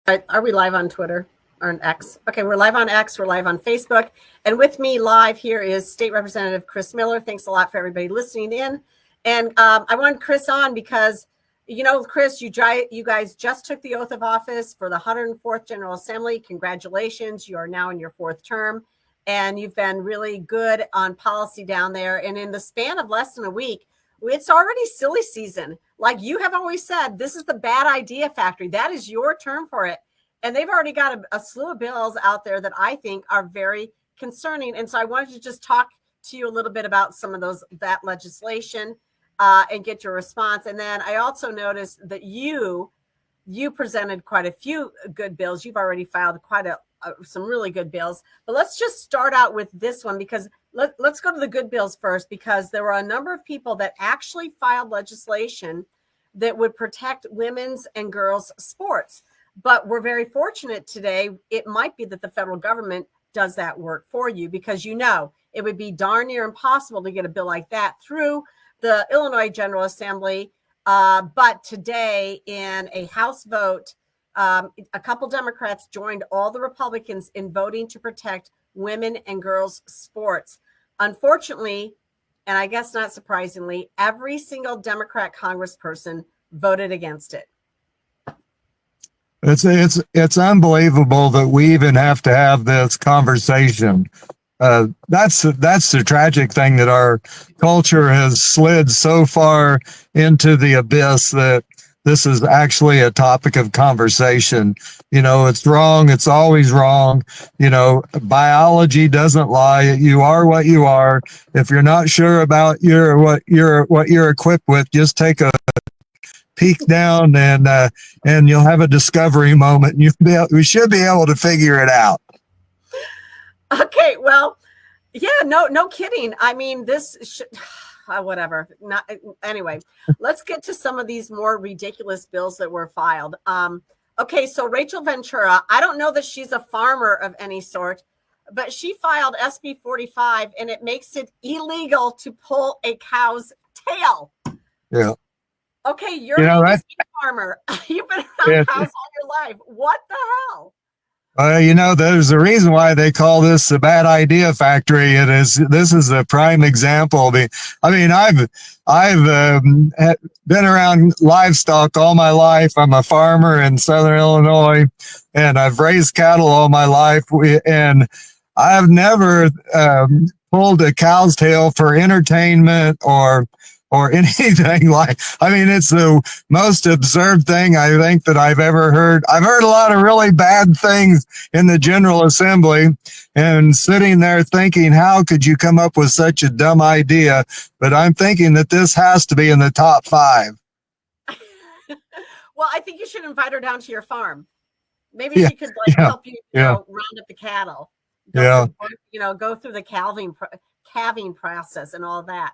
Are we live on Twitter or on X? Okay, we're live on X. We're live on Facebook. And with me live here is State Representative Chris Miller. Thanks a lot for everybody listening in. And I wanted Chris on because, you know, Chris, you guys just took the oath of office for the 104th General Assembly. Congratulations. You are now in your fourth term. And you've been really good on policy down there. And in the span of less than a week, it's already silly season. Like you have always said, this is the bad idea factory. That is your term for it. And they've already got a slew of bills out there that I think are very concerning. And so I wanted to just talk to you a little bit about some of that legislation and get your response. And then I also noticed that you presented quite a few good bills. You've already filed some really good bills. But let's just start out with this one because let's go to the good bills first, because there were a number of people that actually filed legislation that would protect women's and girls' sports. But we're very fortunate today. It might be that the federal government does that work for you, because, you know, it would be darn near impossible to get a bill like that through the Illinois General Assembly. But today, in a House vote, a couple Democrats joined all the Republicans in voting to protect women and girls' sports. Unfortunately, and I guess not surprisingly, every single Democrat congressperson voted against it. It's unbelievable that we even have to have this conversation. That's the tragic thing, that our culture has slid so far into the abyss that this is actually a topic of conversation. You know, it's wrong. It's always wrong. You know, biology doesn't lie. You are what you are. If you're not sure about what you're equipped with, just take a peek down and you'll have a discovery moment. We should be able to figure it out. Okay, well, yeah, no kidding. I mean, whatever. Anyway, let's get to some of these more ridiculous bills that were filed. Okay, so Rachel Ventura, I don't know that she's a farmer of any sort, but she filed SB 45, and it makes it illegal to pull a cow's tail. Yeah. Okay, you're a farmer. You've been around cows all your life. What the hell? You know, there's a reason why they call this a bad idea factory. This is a prime example. I mean, I've been around livestock all my life. I'm a farmer in Southern Illinois, and I've raised cattle all my life. And I've never pulled a cow's tail for entertainment or anything like. I mean, it's the most absurd thing I think that I've ever heard. I've heard a lot of really bad things in the General Assembly, and sitting there thinking, how could you come up with such a dumb idea? But I'm thinking that this has to be in the top 5. Well, I think you should invite her down to your farm. Maybe she could help you, round up the cattle. Go through the calving process and all that.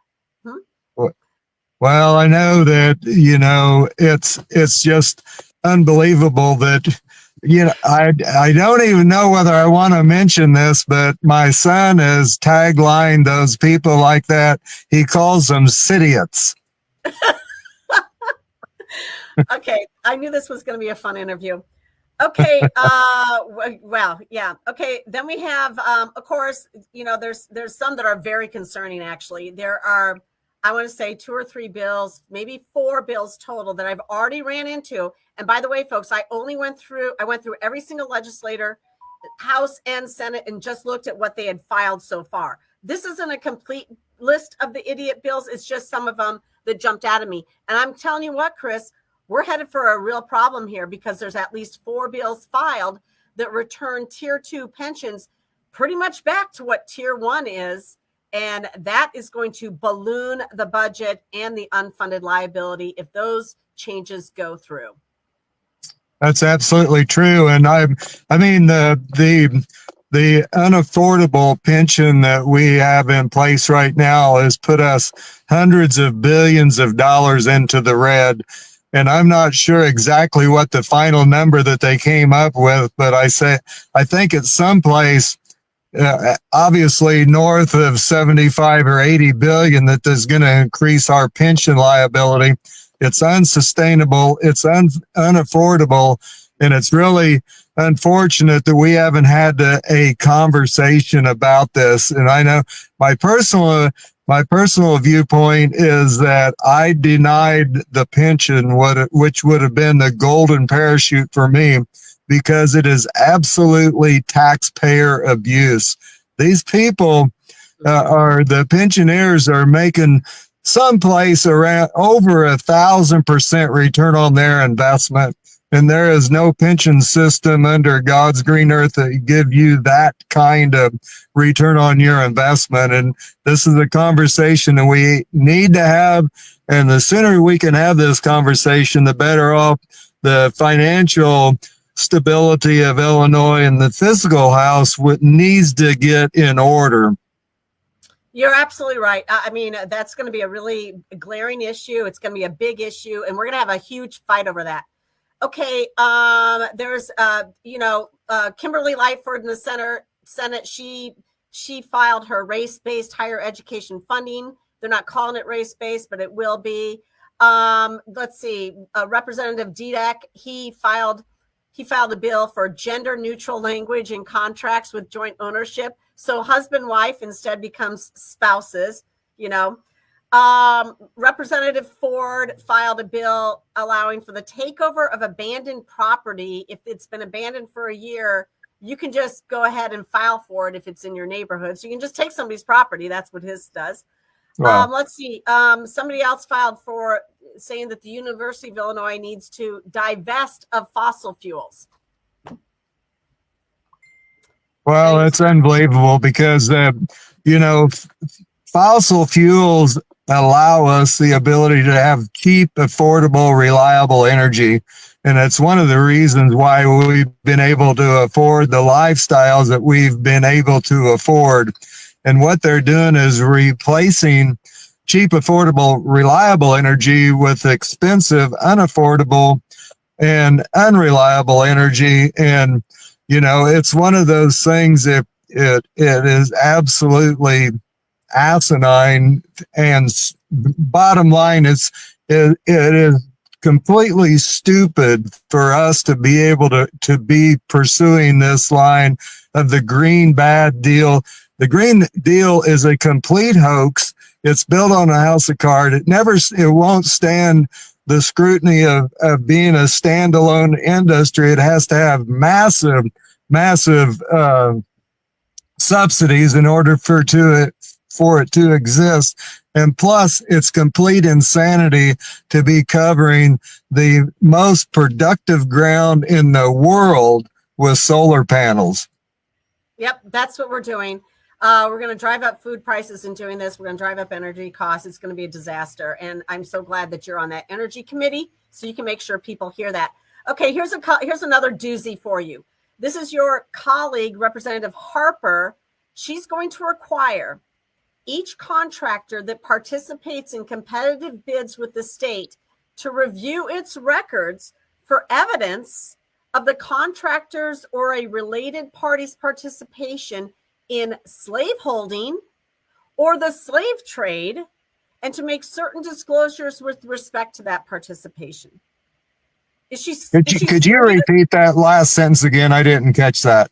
Well, I know that, you know, it's just unbelievable that, you know, I don't even know whether I want to mention this, but my son has taglined those people like that. He calls them idiots. Okay, I knew this was going to be a fun interview. Okay, well, yeah. Okay, then we have, of course, you know, there's some that are very concerning, actually. There are, I want to say 2 or 3 bills, maybe 4 bills total that I've already ran into. And by the way, folks, I went through every single legislator, House and Senate, and just looked at what they had filed so far. This isn't a complete list of the idiot bills. It's just some of them that jumped out at me. And I'm telling you what, Chris, we're headed for a real problem here, because there's at least 4 bills filed that return Tier 2 pensions pretty much back to what Tier 1 is. And that is going to balloon the budget and the unfunded liability if those changes go through. That's absolutely true. And I mean, the unaffordable pension that we have in place right now has put us hundreds of billions of dollars into the red. And I'm not sure exactly what the final number that they came up with, but I think it's someplace obviously north of 75 or 80 billion that is going to increase our pension liability. It's unsustainable. It's unaffordable. And it's really unfortunate that we haven't had a conversation about this. And I know my personal viewpoint is that I denied the pension, which would have been the golden parachute for me, because it is absolutely taxpayer abuse. These people are the pensioners are making someplace around over 1,000% return on their investment. And there is no pension system under God's green earth that give you that kind of return on your investment. And this is a conversation that we need to have. And the sooner we can have this conversation, the better off the financial stability of Illinois and the fiscal house needs to get in order. You're absolutely right. I mean, that's going to be a really glaring issue. It's going to be a big issue, and we're going to have a huge fight over that. Okay, there's, Kimberly Lightford in the Senate. She filed her race-based higher education funding. They're not calling it race-based, but it will be. Let's see, Representative Dudek, he filed a bill for gender-neutral language in contracts with joint ownership. So husband-wife instead becomes spouses, Representative Ford filed a bill allowing for the takeover of abandoned property. If it's been abandoned for a year, you can just go ahead and file for it if it's in your neighborhood. So you can just take somebody's property. That's what his does. Wow. Let's see. Somebody else filed for saying that the University of Illinois needs to divest of fossil fuels. Well, it's unbelievable because, fossil fuels allow us the ability to have cheap, affordable, reliable energy. And it's one of the reasons why we've been able to afford the lifestyles that we've been able to afford. And what they're doing is replacing cheap, affordable, reliable energy with expensive, unaffordable, and unreliable energy. And it's one of those things that it is absolutely asinine. And bottom line is, it is completely stupid for us to be able to be pursuing this line of the green bad deal. The Green Deal is a complete hoax. It's built on a house of cards. It won't stand the scrutiny of being a standalone industry. It has to have massive subsidies in order for it to exist. And plus, it's complete insanity to be covering the most productive ground in the world with solar panels. Yep, that's what we're doing. We're going to drive up food prices in doing this. We're going to drive up energy costs. It's going to be a disaster. And I'm so glad that you're on that energy committee so you can make sure people hear that. Okay, here's another doozy for you. This is your colleague, Representative Harper. She's going to require each contractor that participates in competitive bids with the state to review its records for evidence of the contractor's or a related party's participation in slaveholding or the slave trade, and to make certain disclosures with respect to that participation. Could you repeat that last sentence again? I didn't catch that.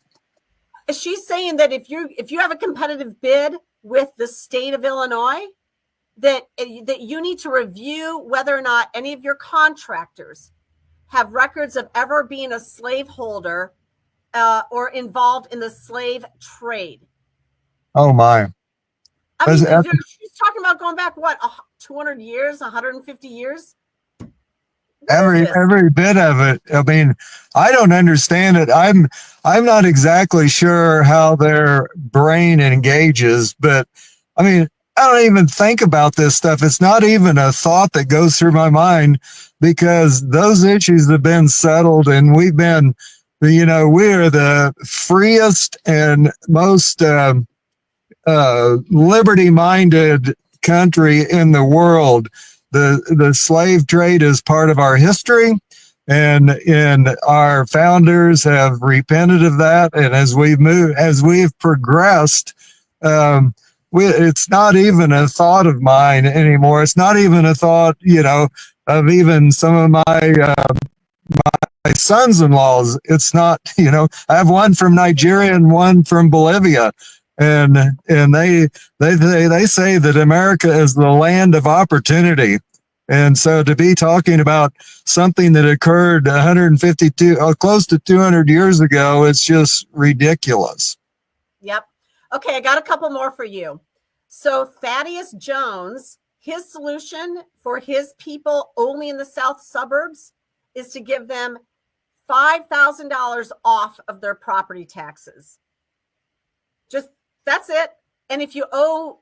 She's saying that if you have a competitive bid with the state of Illinois, that you need to review whether or not any of your contractors have records of ever being a slaveholder or involved in the slave trade. Oh my! I mean, she's talking about going back 200 years, 150 years. Every bit of it. I mean, I don't understand it. I'm not exactly sure how their brain engages, but I mean, I don't even think about this stuff. It's not even a thought that goes through my mind, because those issues have been settled, and we've been, we're the freest and most liberty-minded country in the world. The slave trade is part of our history, and our founders have repented of that. And as we've progressed, it's not even a thought of mine anymore. It's not even a thought, of even some of my sons-in-laws. It's not, I have one from Nigeria and one from Bolivia, and they say that America is the land of opportunity. And so to be talking about something that occurred 152, close to 200 years ago, it's just ridiculous. Yep. Okay, I got a couple more for you. So Thaddeus Jones, his solution for his people only in the south suburbs is to give them $5,000 off of their property taxes. Just that's it. And if you owe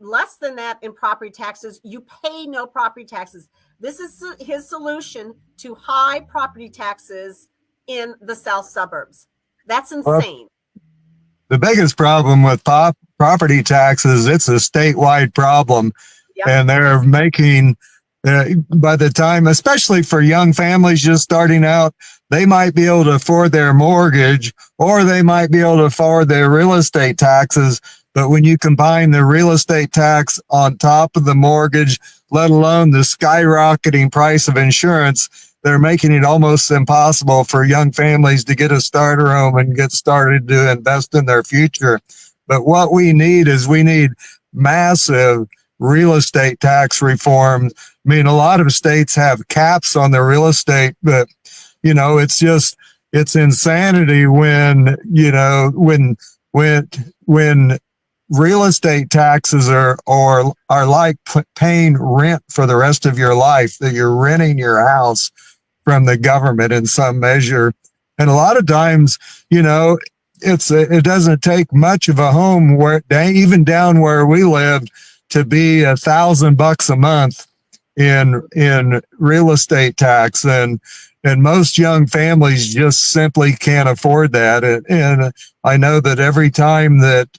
less than that in property taxes, you pay no property taxes. This is his solution to high property taxes in the south suburbs. That's insane. The biggest problem with property taxes, it's a statewide problem. Yep. And they're making, by the time, especially for young families just starting out, they might be able to afford their mortgage, or they might be able to afford their real estate taxes. But when you combine the real estate tax on top of the mortgage, let alone the skyrocketing price of insurance, they're making it almost impossible for young families to get a starter home and get started to invest in their future. But what we need is massive real estate tax reform. I mean, a lot of states have caps on their real estate, but it's insanity when real estate taxes are like paying rent for the rest of your life, that you're renting your house from the government in some measure. And a lot of times, it doesn't take much of a home where, even down where we lived, to be $1,000 a month in real estate tax. And most young families just simply can't afford that. And I know that every time that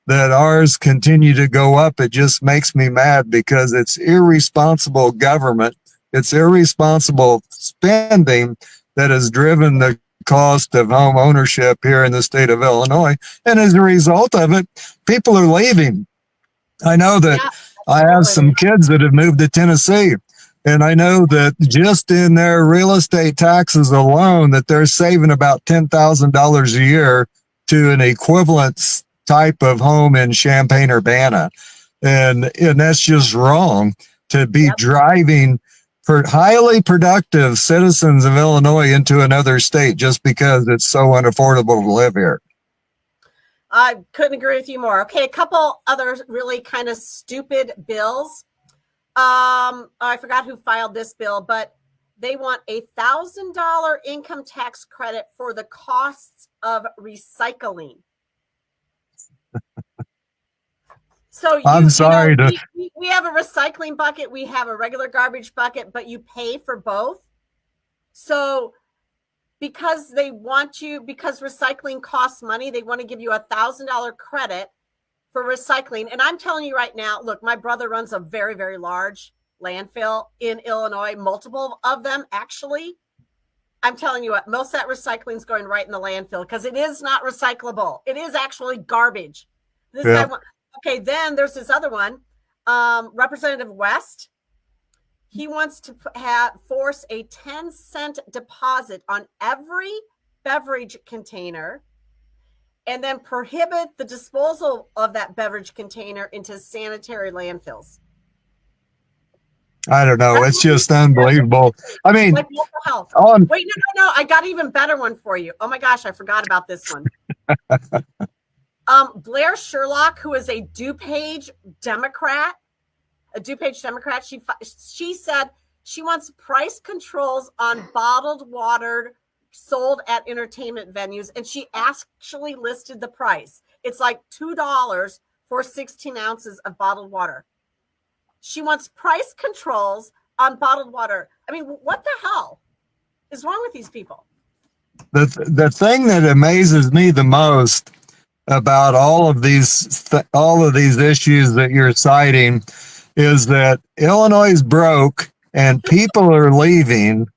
ours continue to go up, it just makes me mad, because it's irresponsible government. It's irresponsible spending that has driven the cost of home ownership here in the state of Illinois. And as a result of it, people are leaving. I know that I have some kids that have moved to Tennessee, and I know that just in their real estate taxes alone, that they're saving about $10,000 a year to an equivalent type of home in Champaign-Urbana. And that's just wrong, to be driving for highly productive citizens of Illinois into another state just because it's so unaffordable to live here. I couldn't agree with you more. Okay, a couple other really kind of stupid bills. I forgot who filed this bill, but they want $1,000 income tax credit for the costs of recycling. So I'm sorry we have a recycling bucket, we have a regular garbage bucket, but you pay for both. So because recycling costs money, they want to give you $1,000 credit for recycling. And I'm telling you right now, look, my brother runs a very, very large landfill in Illinois, multiple of them actually. I'm telling you what, most of that recycling is going right in the landfill, because it is not recyclable. It is actually garbage. Okay, then there's this other one, Representative West. He wants to force a 10-cent deposit on every beverage container, and then prohibit the disposal of that beverage container into sanitary landfills. I don't know. It's just unbelievable. I mean, like mental health. Wait, no. I got an even better one for you. Oh my gosh, I forgot about this one. Blair Sherlock, who is a DuPage Democrat, she said she wants price controls on bottled water sold at entertainment venues, and she actually listed the price. It's like $2 for 16 ounces of bottled water. She wants price controls on bottled water. I mean, what the hell is wrong with these people? The thing that amazes me the most about all of these issues that you're citing is that Illinois is broke and people are leaving,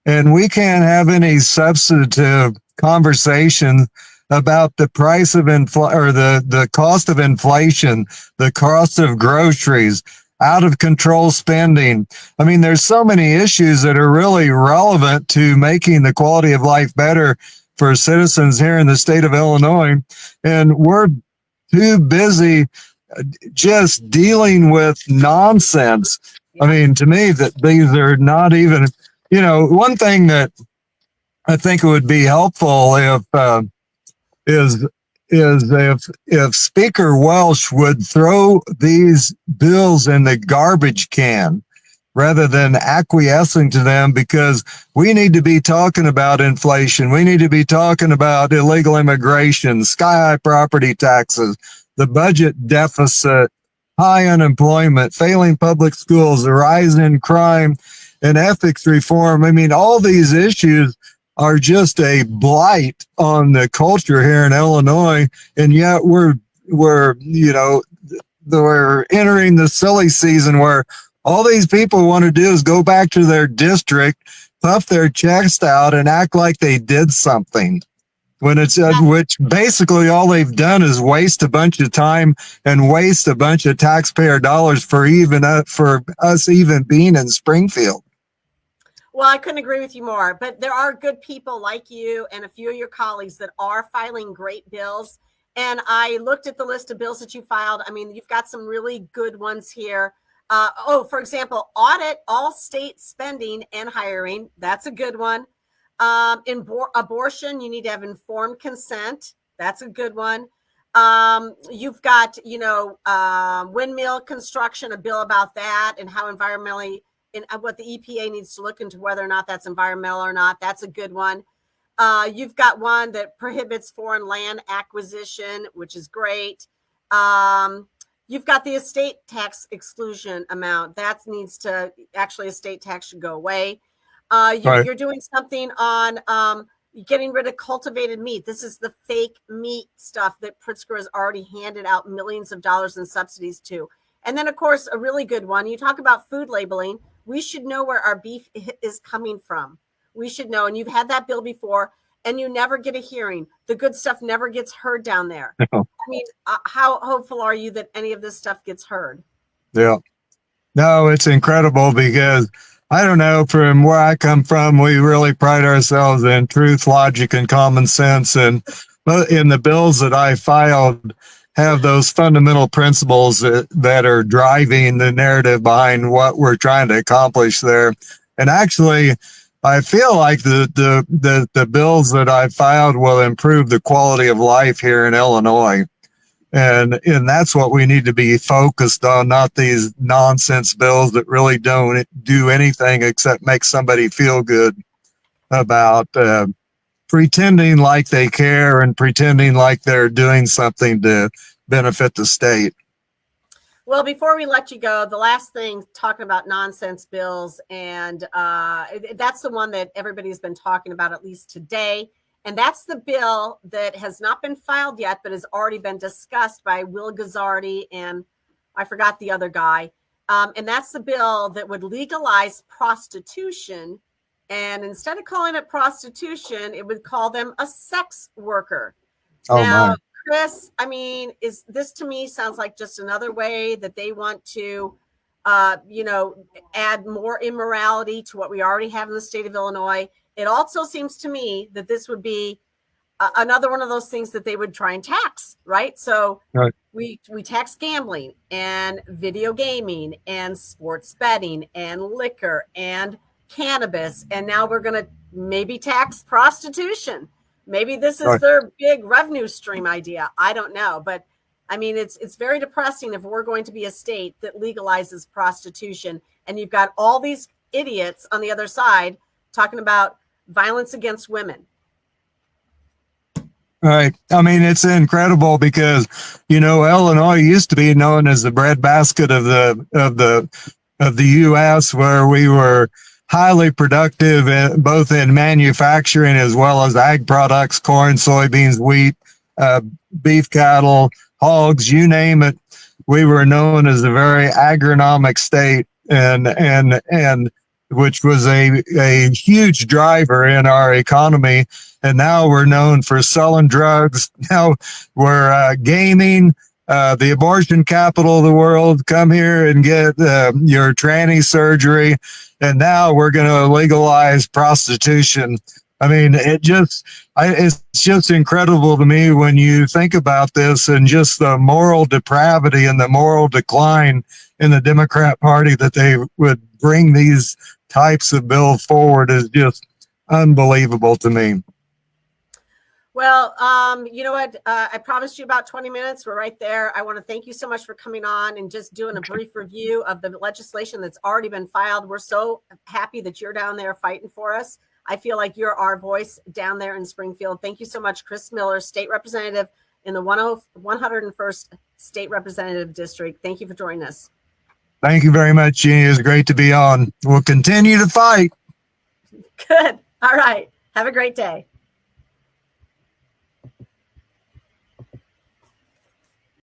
and we can't have any substantive conversation about the price of the cost of inflation, the cost of groceries. out of control spending. I mean, there's so many issues that are really relevant to making the quality of life better for citizens here in the state of Illinois. And we're too busy just dealing with nonsense. I mean, to me, that these are not even, one thing that I think it would be helpful is if Speaker Welsh would throw these bills in the garbage can rather than acquiescing to them, because we need to be talking about inflation. We need to be talking about illegal immigration, sky-high property taxes, the budget deficit, high unemployment, failing public schools, the rise in crime, and ethics reform. I mean, all these issues are just a blight on the culture here in Illinois, and yet we're entering the silly season where all these people want to do is go back to their district, puff their chest out, and act like they did something. When it's which basically all they've done is waste a bunch of time and waste a bunch of taxpayer dollars for us even being in Springfield. Well, I couldn't agree with you more, but there are good people like you and a few of your colleagues that are filing great bills. And I looked at the list of bills that you filed. I mean, you've got some really good ones here. For example, audit all state spending and hiring. That's a good one. In abortion, you need to have informed consent. That's a good one. You've got, windmill construction, a bill about that and how environmentally and what the EPA needs to look into whether or not that's environmental or not. That's a good one. You've got one that prohibits foreign land acquisition, which is great. You've got the estate tax exclusion amount. That needs to actually, estate tax should go away. You're doing something on getting rid of cultivated meat. This is the fake meat stuff that Pritzker has already handed out millions of dollars in subsidies to. And then, of course, a really good one. You talk about food labeling. We should know where our beef is coming from. We should know. And you've had that bill before, and you never get a hearing. The good stuff never gets heard down there. No. I mean, how hopeful are you that any of this stuff gets heard? Yeah. No, it's incredible because I don't know, from where I come from, we really pride ourselves in truth, logic, and common sense. And in the bills that I filed have those fundamental principles that are driving the narrative behind what we're trying to accomplish there. And actually, I feel like the bills that I filed will improve the quality of life here in Illinois. And that's what we need to be focused on, not these nonsense bills that really don't do anything except make somebody feel good about pretending like they care and pretending like they're doing something to benefit the state. Well, before we let you go, the last thing, talking about nonsense bills, and that's the one that everybody's been talking about, at least today. And that's the bill that has not been filed yet, but has already been discussed by Will Guzzardi and I forgot the other guy. And that's the bill that would legalize prostitution. And instead of calling it prostitution, it would call them a sex worker. Oh, now, my. Chris, I mean, is this, to me, sounds like just another way that they want to, add more immorality to what we already have in the state of Illinois. It also seems to me that this would be another one of those things that they would try and tax, right? So right. We tax gambling and video gaming and sports betting and liquor and cannabis, and now we're going to maybe tax prostitution. Maybe this is right. Their big revenue stream idea. I don't know, but I mean, it's very depressing if we're going to be a state that legalizes prostitution, and you've got all these idiots on the other side talking about violence against women. Right. I mean, it's incredible because, Illinois used to be known as the breadbasket of the U.S., where we were highly productive both in manufacturing as well as ag products, corn, soybeans, wheat, beef cattle, hogs, you name it. We were known as a very agronomic state, and which was a huge driver in our economy. And now we're known for selling drugs. Now we're gaming. the abortion capital of the world. Come here and get your tranny surgery. And now we're going to legalize prostitution. I mean, it's just incredible to me when you think about this and just the moral depravity and the moral decline in the Democrat Party that they would bring these types of bills forward is just unbelievable to me. Well, you know what? I promised you about 20 minutes. We're right there. I want to thank you so much for coming on and just doing a brief review of the legislation that's already been filed. We're so happy that you're down there fighting for us. I feel like you're our voice down there in Springfield. Thank you so much, Chris Miller, State Representative in the 101st State Representative District. Thank you for joining us. Thank you very much, Jeannie. It's great to be on. We'll continue to fight. Good. All right. Have a great day.